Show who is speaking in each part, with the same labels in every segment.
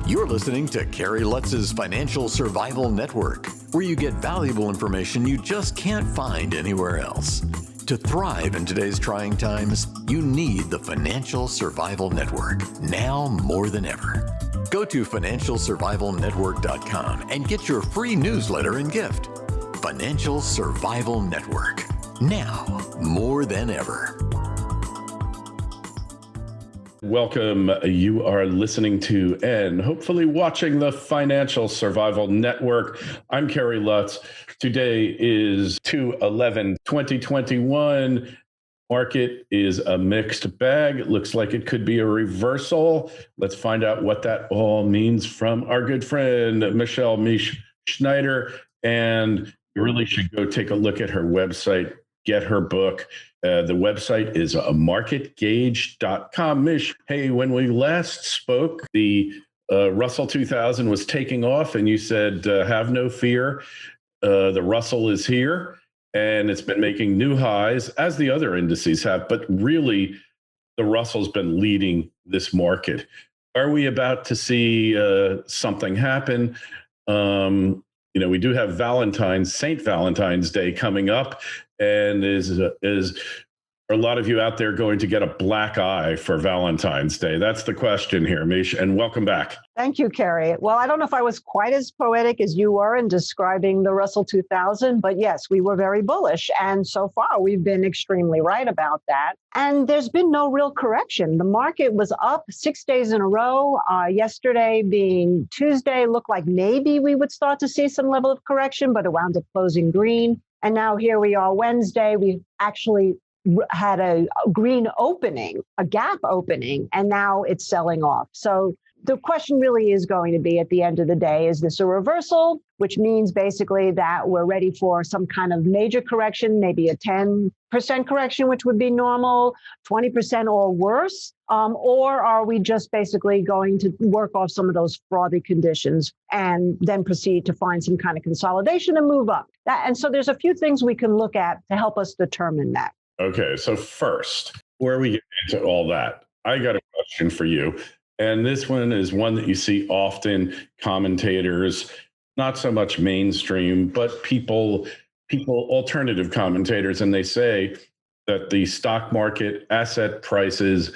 Speaker 1: You're listening to Kerry Lutz's Financial Survival Network, where you get valuable information you just can't find anywhere else. To thrive in today's trying times, you need the Financial Survival Network, now more than ever. Go to financialsurvivalnetwork.com and get your free newsletter and gift. Financial Survival Network, now more than ever.
Speaker 2: Welcome. You are listening to and hopefully watching the Financial Survival Network. I'm Kerry Lutz. Today is 2/11/2021. Market is a mixed bag. It looks like it could be a reversal. Let's find out what that all means from our good friend, Mish Schneider. And you really should go take a look at her website, get her book. The website is marketgauge.com. Mish, hey, when we last spoke, the Russell 2000 was taking off, and you said, have no fear. The Russell is here, and it's been making new highs, as the other indices have. But really, the Russell's been leading this market. Are we about to see something happen? We do have St. Valentine's Day coming up. And is are a lot of you out there going to get a black eye for Valentine's Day? That's the question here, Mish, and welcome back.
Speaker 3: Thank you, Kerry. Well, I don't know if I was quite as poetic as you were in describing the Russell 2000, but yes, we were very bullish. And so far, we've been extremely right about that. And there's been no real correction. The market was up 6 days in a row. Yesterday being Tuesday, looked like maybe we would start to see some level of correction, but it wound up closing green. And now here we are Wednesday. We actually had a green opening, a gap opening, and now it's selling off. So the question really is going to be at the end of the day, is this a reversal, which means basically that we're ready for some kind of major correction, maybe a 10% correction, which would be normal, 20% or worse? Or are we just basically going to work off some of those frothy conditions and then proceed to find some kind of consolidation and move up? And so there's a few things we can look at to help us determine that.
Speaker 2: Okay, so first, before we get into all that, I got a question for you. And this one is one that you see often, commentators, not so much mainstream, but people, alternative commentators, and they say that the stock market asset prices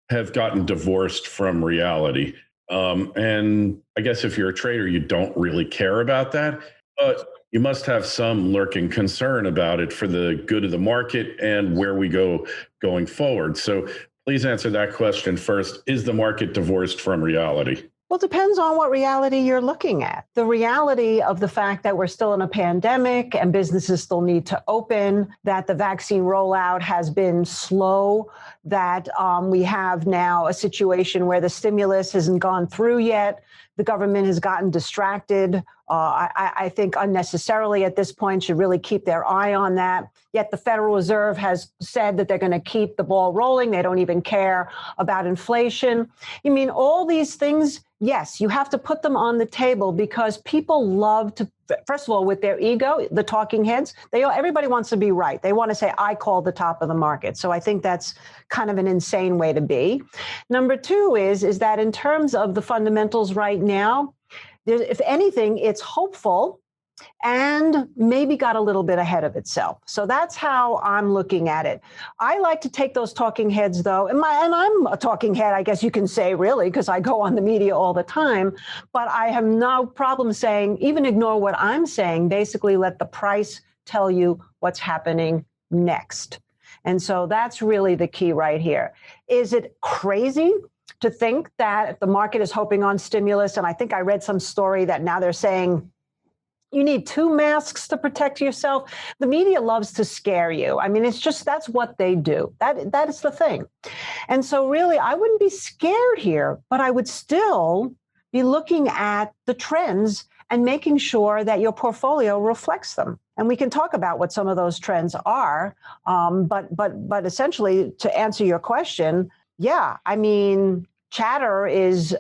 Speaker 2: have gotten divorced from reality. And I guess if you're a trader, you don't really care about that, but you must have some lurking concern about it for the good of the market and where we go going forward. So please answer that question first. Is the market divorced from reality?
Speaker 3: Well, it depends on what reality you're looking at. The reality of the fact that we're still in a pandemic and businesses still need to open, that the vaccine rollout has been slow, that we have now a situation where the stimulus hasn't gone through yet. The government has gotten distracted, I think unnecessarily at this point, should really keep their eye on that. Yet the Federal Reserve has said that they're going to keep the ball rolling. They don't even care about inflation. I mean, all these things, yes, you have to put them on the table because people love to, first of all, with their ego, the talking heads, everybody wants to be right. They want to say, I call the top of the market. So I think that's kind of an insane way to be. Number two is that in terms of the fundamentals right now, if anything, it's hopeful and maybe got a little bit ahead of itself. So that's how I'm looking at it. I like to take those talking heads, though, and I'm a talking head, I guess you can say, really, because I go on the media all the time, but I have no problem saying, even ignore what I'm saying, basically let the price tell you what's happening next. And so that's really the key right here. Is it crazy to think that the market is hoping on stimulus? And I think I read some story that now they're saying you need 2 masks to protect yourself. The media loves to scare you. I mean, it's just, that's what they do. That is the thing. And so really, I wouldn't be scared here, but I would still be looking at the trends and making sure that your portfolio reflects them. And we can talk about what some of those trends are. But essentially, to answer your question, yeah, I mean, chatter is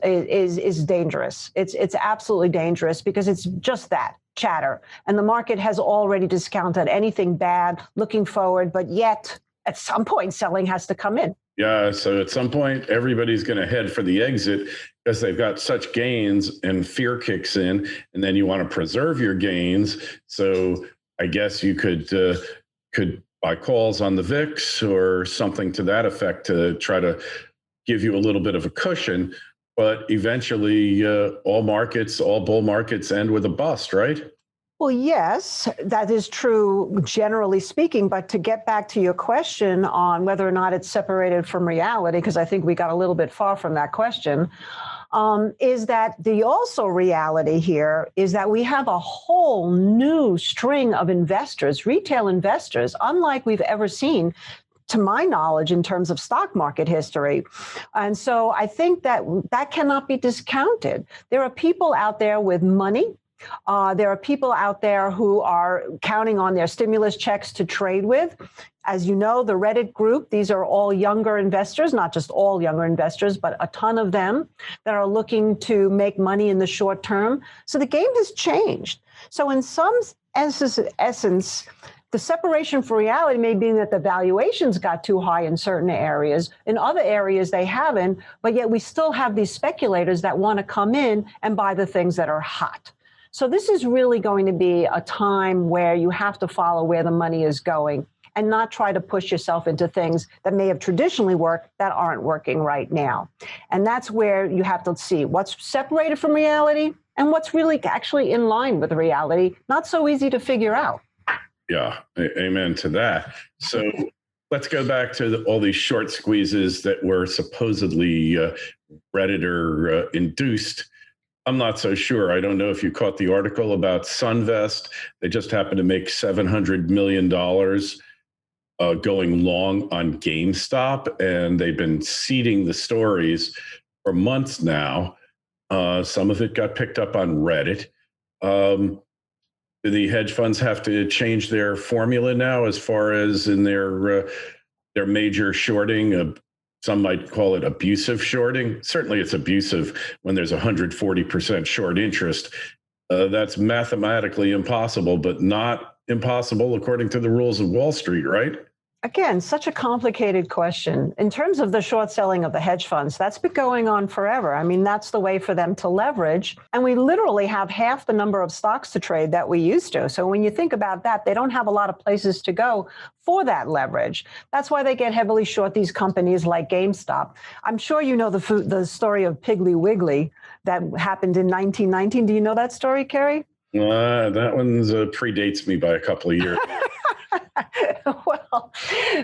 Speaker 3: dangerous. It's absolutely dangerous because it's just that, chatter. And the market has already discounted anything bad looking forward, but yet at some point selling has to come in.
Speaker 2: Yeah, so at some point, everybody's going to head for the exit because they've got such gains and fear kicks in, and then you want to preserve your gains. So I guess you could buy calls on the VIX or something to that effect to try to give you a little bit of a cushion. But eventually, all bull markets end with a bust, right?
Speaker 3: Well, yes, that is true, generally speaking. But to get back to your question on whether or not it's separated from reality, because I think we got a little bit far from that question, is that the also reality here is that we have a whole new string of investors, retail investors, unlike we've ever seen, to my knowledge, in terms of stock market history. And so I think that that cannot be discounted. There are people out there with money. There are people out there who are counting on their stimulus checks to trade with. As you know, the Reddit group, these are all younger investors, not just all younger investors, but a ton of them that are looking to make money in the short term. So the game has changed. So in some essence, the separation for reality may be that the valuations got too high in certain areas. In other areas, they haven't, but yet we still have these speculators that want to come in and buy the things that are hot. So this is really going to be a time where you have to follow where the money is going and not try to push yourself into things that may have traditionally worked that aren't working right now. And that's where you have to see what's separated from reality and what's really actually in line with reality. Not so easy to figure out.
Speaker 2: Yeah, amen to that. So let's go back to all these short squeezes that were supposedly Redditor induced. I'm not so sure. I don't know if you caught the article about SunVest. They just happened to make $700 million going long on GameStop, and they've been seeding the stories for months now. Some of it got picked up on Reddit. The hedge funds have to change their formula now as far as in their major shorting. Some might call it abusive shorting. Certainly it's abusive when there's 140% short interest. That's mathematically impossible, but not impossible according to the rules of Wall Street, right?
Speaker 3: Again, such a complicated question. In terms of the short selling of the hedge funds, that's been going on forever. I mean, that's the way for them to leverage. And we literally have half the number of stocks to trade that we used to. So when you think about that, they don't have a lot of places to go for that leverage. That's why they get heavily short these companies like GameStop. I'm sure you know the story of Piggly Wiggly that happened in 1919. Do you know that story, Kerry?
Speaker 2: That one predates me by a couple of years.
Speaker 3: Well,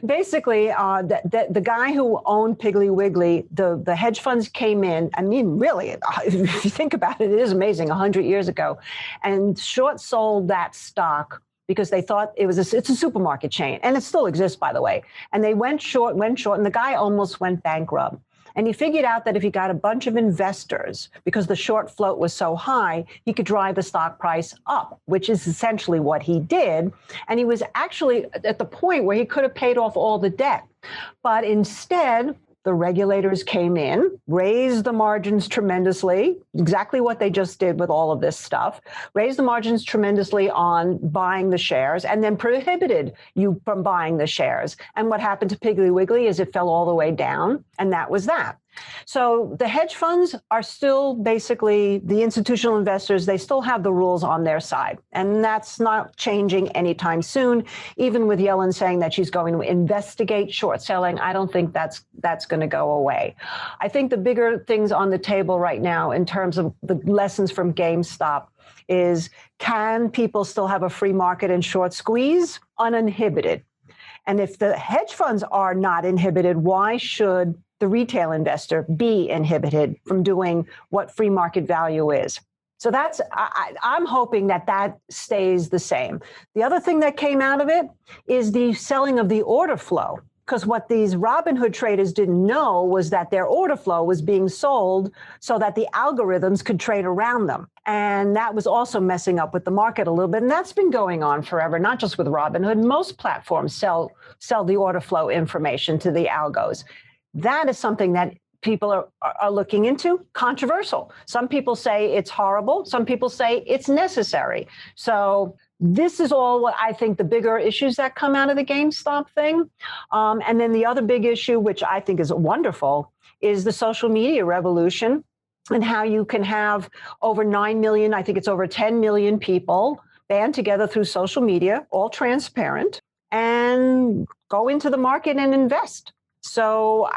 Speaker 3: basically, the guy who owned Piggly Wiggly, the hedge funds came in. I mean, really, if you think about it, it is amazing, 100 years ago, and short sold that stock because they thought it's a supermarket chain, and it still exists, by the way. And they went short, and the guy almost went bankrupt. And he figured out that if he got a bunch of investors, because the short float was so high, he could drive the stock price up, which is essentially what he did. And he was actually at the point where he could have paid off all the debt. But instead, the regulators came in, raised the margins tremendously, exactly what they just did with all of this stuff, raised the margins tremendously on buying the shares, and then prohibited you from buying the shares. And what happened to Piggly Wiggly is it fell all the way down, and that was that. So the hedge funds are still basically the institutional investors. They still have the rules on their side. And that's not changing anytime soon. Even with Yellen saying that she's going to investigate short selling, I don't think that's going to go away. I think the bigger things on the table right now in terms of the lessons from GameStop is, can people still have a free market and short squeeze uninhibited? And if the hedge funds are not inhibited, why should the retail investor be inhibited from doing what free market value is? So I'm hoping that stays the same. The other thing that came out of it is the selling of the order flow. Because what these Robinhood traders didn't know was that their order flow was being sold so that the algorithms could trade around them. And that was also messing up with the market a little bit. And that's been going on forever, not just with Robinhood. Most platforms sell the order flow information to the algos. That is something that people are looking into. Controversial. Some people say it's horrible. Some people say it's necessary. So this is all what I think the bigger issues that come out of the GameStop thing. And then the other big issue, which I think is wonderful, is the social media revolution and how you can have over 9 million, I think it's over 10 million people band together through social media, all transparent, and go into the market and invest. So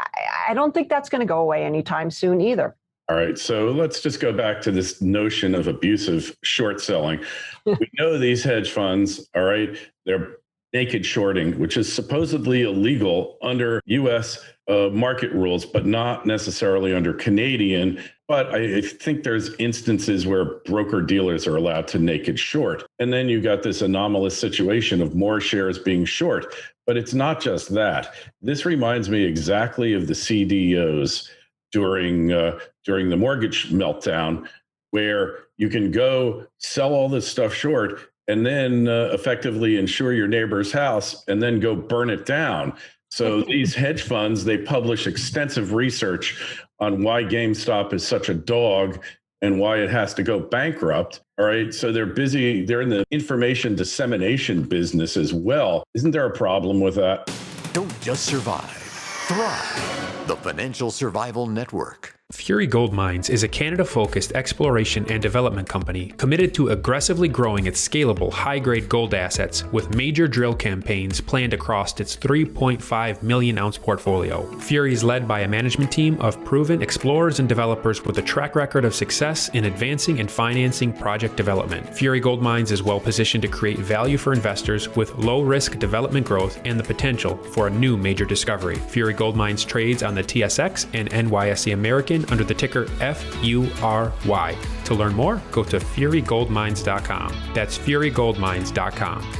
Speaker 3: I don't think that's going to go away anytime soon either.
Speaker 2: All right, so let's just go back to this notion of abusive short selling. We know these hedge funds, all right, they're naked shorting, which is supposedly illegal under U.S. Market rules, but not necessarily under Canadian. But I think there's instances where broker dealers are allowed to naked short. And then you got this anomalous situation of more shares being short. But it's not just that. This reminds me exactly of the CDOs during the mortgage meltdown, where you can go sell all this stuff short and then effectively insure your neighbor's house and then go burn it down. So these hedge funds, they publish extensive research on why GameStop is such a dog and why it has to go bankrupt. All right. So they're busy. They're in the information dissemination business as well. Isn't there a problem with that?
Speaker 1: Don't just survive, thrive. The Financial Survival Network.
Speaker 4: Fury Gold Mines is a Canada-focused exploration and development company committed to aggressively growing its scalable, high-grade gold assets with major drill campaigns planned across its 3.5 million ounce portfolio. Fury is led by a management team of proven explorers and developers with a track record of success in advancing and financing project development. Fury Gold Mines is well positioned to create value for investors with low-risk development growth and the potential for a new major discovery. Fury Gold Mines trades on the TSX and NYSE American under the ticker FURY. To learn more, go to furygoldmines.com. That's furygoldmines.com.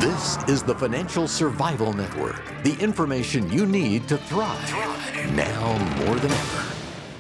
Speaker 1: This is the Financial Survival Network, the information you need to thrive now more than ever.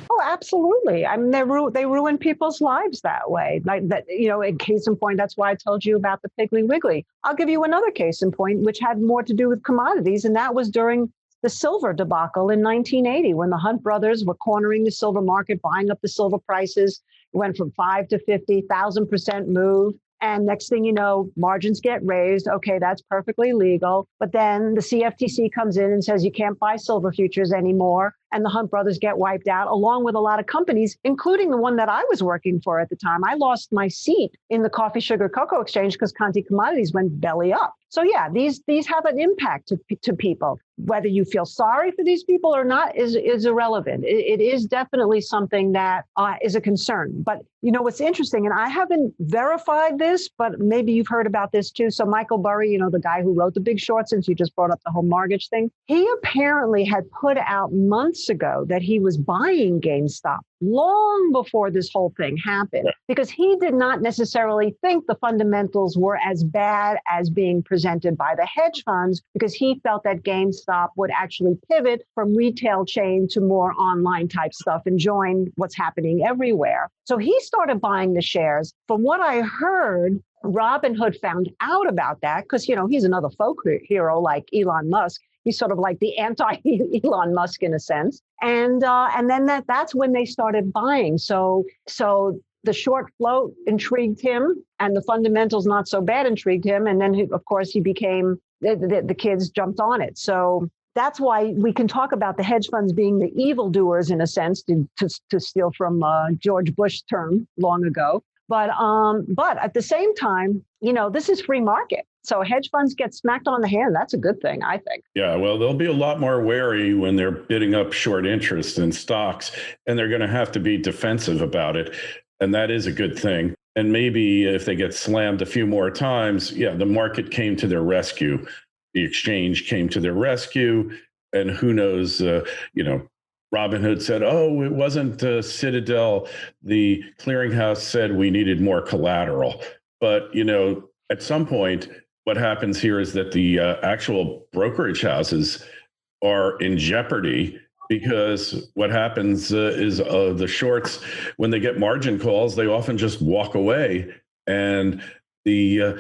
Speaker 3: Oh, absolutely. I mean, they ruin people's lives that way. Like that, in case in point, that's why I told you about the Piggly Wiggly. I'll give you another case in point, which had more to do with commodities, and that was during the silver debacle in 1980, when the Hunt brothers were cornering the silver market, buying up the silver prices. It went from 5 to 50, 1,000% move. And next thing you know, margins get raised. Okay, that's perfectly legal. But then the CFTC comes in and says you can't buy silver futures anymore. And the Hunt brothers get wiped out, along with a lot of companies, including the one that I was working for at the time. I lost my seat in the coffee, sugar, cocoa exchange because Conti Commodities went belly up. So yeah, these have an impact to people. Whether you feel sorry for these people or not is irrelevant. It is definitely something that is a concern. But what's interesting, and I haven't verified this, but maybe you've heard about this too. So Michael Burry, the guy who wrote The Big Short, since you just brought up the whole mortgage thing, he apparently had put out months ago that he was buying GameStop long before this whole thing happened, because he did not necessarily think the fundamentals were as bad as being presented by the hedge funds, because he felt that GameStop would actually pivot from retail chain to more online type stuff and join what's happening everywhere. So he started buying the shares. From what I heard, Robinhood found out about that because, he's another folk hero like Elon Musk. He's sort of like the anti-Elon Musk in a sense. And then that's when they started buying. So the short float intrigued him and the fundamentals not so bad intrigued him. And then, of course, he became, the kids jumped on it. So that's why we can talk about the hedge funds being the evildoers in a sense, to steal from George Bush's term long ago. But at the same time, this is free market. So hedge funds get smacked on the hand. That's a good thing, I think.
Speaker 2: Yeah, well, they'll be a lot more wary when they're bidding up short interest in stocks, and they're going to have to be defensive about it. And that is a good thing. And maybe if they get slammed a few more times, the market came to their rescue. The exchange came to their rescue. And who knows, Robinhood said, oh, it wasn't Citadel. The clearinghouse said we needed more collateral. But, at some point, what happens here is that the actual brokerage houses are in jeopardy, because what happens is the shorts, when they get margin calls, they often just walk away, and the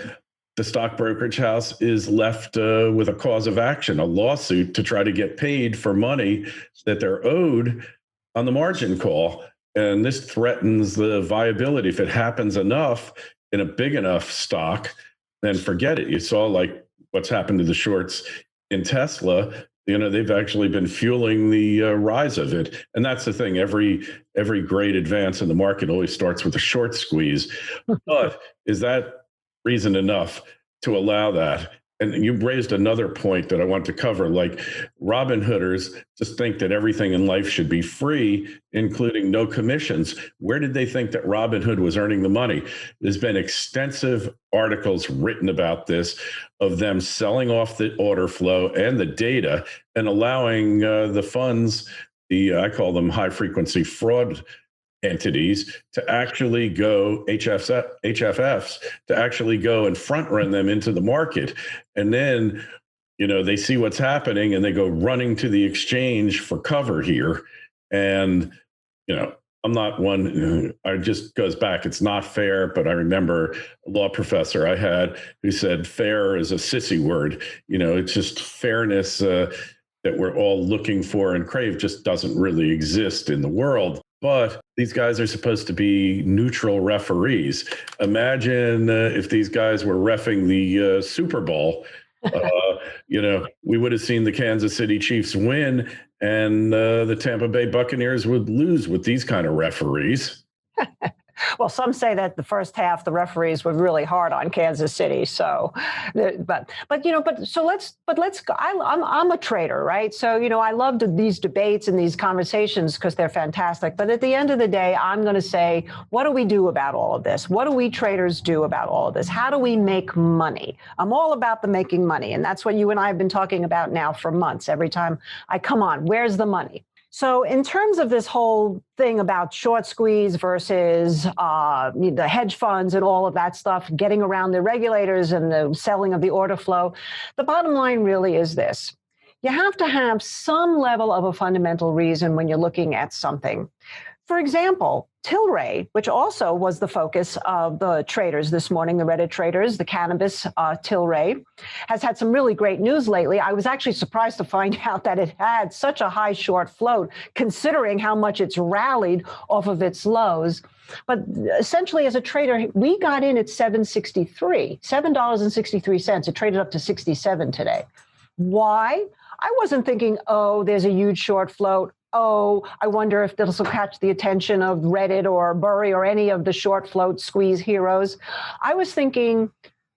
Speaker 2: stock brokerage house is left with a cause of action, a lawsuit to try to get paid for money that they're owed on the margin call. And this threatens the viability. If it happens enough, in a big enough stock, then forget it. You saw like what's happened to the shorts in Tesla. They've actually been fueling the rise of it. And that's the thing. Every great advance in the market always starts with a short squeeze. But is that reason enough to allow that? And you raised another point that I want to cover, like Robin Hooders just think that everything in life should be free, including no commissions. Where did they think that Robin Hood was earning the money? There's been extensive articles written about this, of them selling off the order flow and the data and allowing the funds, I call them high frequency fraud entities, to actually go HFFs to actually go and front run them into the market. And then, they see what's happening and they go running to the exchange for cover here. And, I'm not one, I just goes back, it's not fair, but I remember a law professor I had who said fair is a sissy word. It's just fairness that we're all looking for and crave just doesn't really exist in the world. But these guys are supposed to be neutral referees. Imagine if these guys were reffing the Super Bowl. We would have seen the Kansas City Chiefs win, and the Tampa Bay Buccaneers would lose with these kind of referees.
Speaker 3: Well, some say that the first half, the referees were really hard on Kansas City. So, but let's go. I'm a trader, right? So, I love these debates and these conversations because they're fantastic. But at the end of the day, I'm going to say, what do we do about all of this? What do we traders do about all of this? How do we make money? I'm all about the making money. And that's what you and I have been talking about now for months. Every time I come on, where's the money? So in terms of this whole thing about short squeeze versus the hedge funds and all of that stuff, getting around the regulators and the selling of the order flow, the bottom line really is this. You have to have some level of a fundamental reason when you're looking at something. For example, Tilray, which also was the focus of the traders this morning, the Reddit traders, the cannabis Tilray, has had some really great news lately. I was actually surprised to find out that it had such a high short float, considering how much it's rallied off of its lows. But essentially, as a trader, we got in at $7.63. It traded up to 67 today. Why? I wasn't thinking, there's a huge short float. I wonder if this will catch the attention of Reddit or Burry or any of the short float squeeze heroes. I was thinking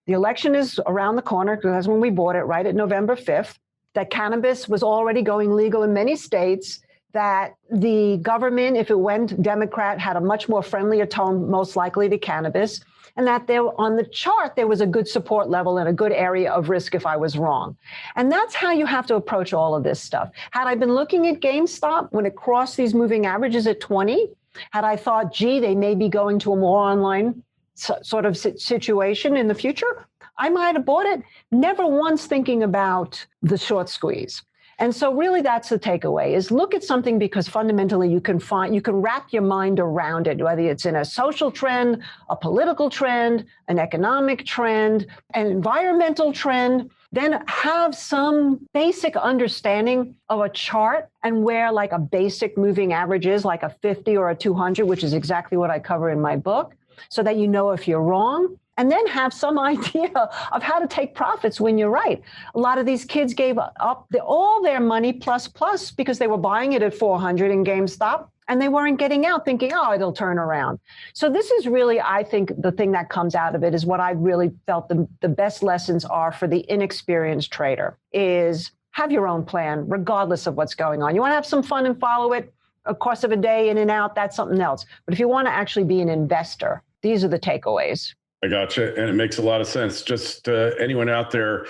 Speaker 3: the election is around the corner, because that's when we bought it, right at November 5th, that cannabis was already going legal in many states, that the government, if it went Democrat, had a much more friendlier tone, most likely to cannabis, and that there on the chart, there was a good support level and a good area of risk if I was wrong. And that's how you have to approach all of this stuff. Had I been looking at GameStop when it crossed these moving averages at 20, had I thought, they may be going to a more online sort of situation in the future, I might have bought it, never once thinking about the short squeeze. And so really that's the takeaway, is look at something because fundamentally you can wrap your mind around it, whether it's in a social trend, a political trend, an economic trend, an environmental trend, then have some basic understanding of a chart and where like a basic moving average is, like a 50 or a 200, which is exactly what I cover in my book, so that you know if you're wrong. And then have some idea of how to take profits when you're right. A lot of these kids gave up all their money plus because they were buying it at 400 in GameStop, and they weren't getting out thinking, it'll turn around. So this is really, I think, the thing that comes out of it is what I really felt the best lessons are for the inexperienced trader is have your own plan, regardless of what's going on. You want to have some fun and follow it, a course of a day in and out, that's something else. But if you want to actually be an investor, these are the takeaways.
Speaker 2: I gotcha. And it makes a lot of sense. Just anyone out there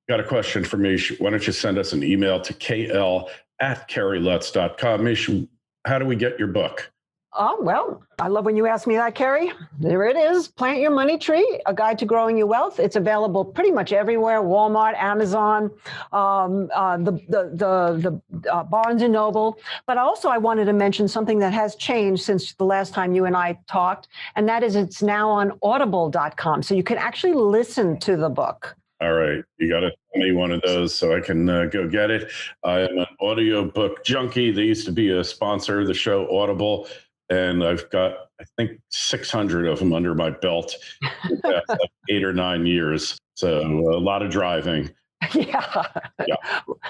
Speaker 2: got a question for Mish, why don't you send us an email to kl@kerrylutz.com. Mish, how do we get your book?
Speaker 3: Oh, well, I love when you ask me that, Kerry. There it is. Plant Your Money Tree, A Guide to Growing Your Wealth. It's available pretty much everywhere, Walmart, Amazon, the Barnes & Noble. But also I wanted to mention something that has changed since the last time you and I talked, and that is it's now on audible.com. So you can actually listen to the book.
Speaker 2: All right. You got to tell me one of those so I can go get it. I am an audiobook junkie. They used to be a sponsor of the show, Audible. and I've got, I think, 600 of them under my belt in the past, like 8 or 9 years. So a lot of driving.
Speaker 3: Yeah.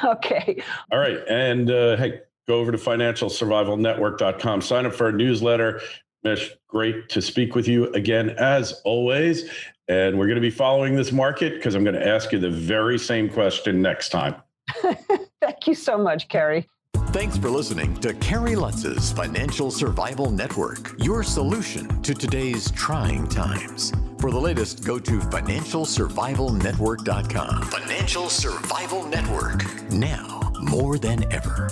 Speaker 3: Okay.
Speaker 2: All right. And hey, go over to financialsurvivalnetwork.com. Sign up for our newsletter. Mish, great to speak with you again, as always. And we're going to be following this market because I'm going to ask you the very same question next time.
Speaker 3: Thank you so much, Kerry.
Speaker 1: Thanks for listening to Kerry Lutz's Financial Survival Network, your solution to today's trying times. For the latest, go to financialsurvivalnetwork.com. Financial Survival Network, now more than ever.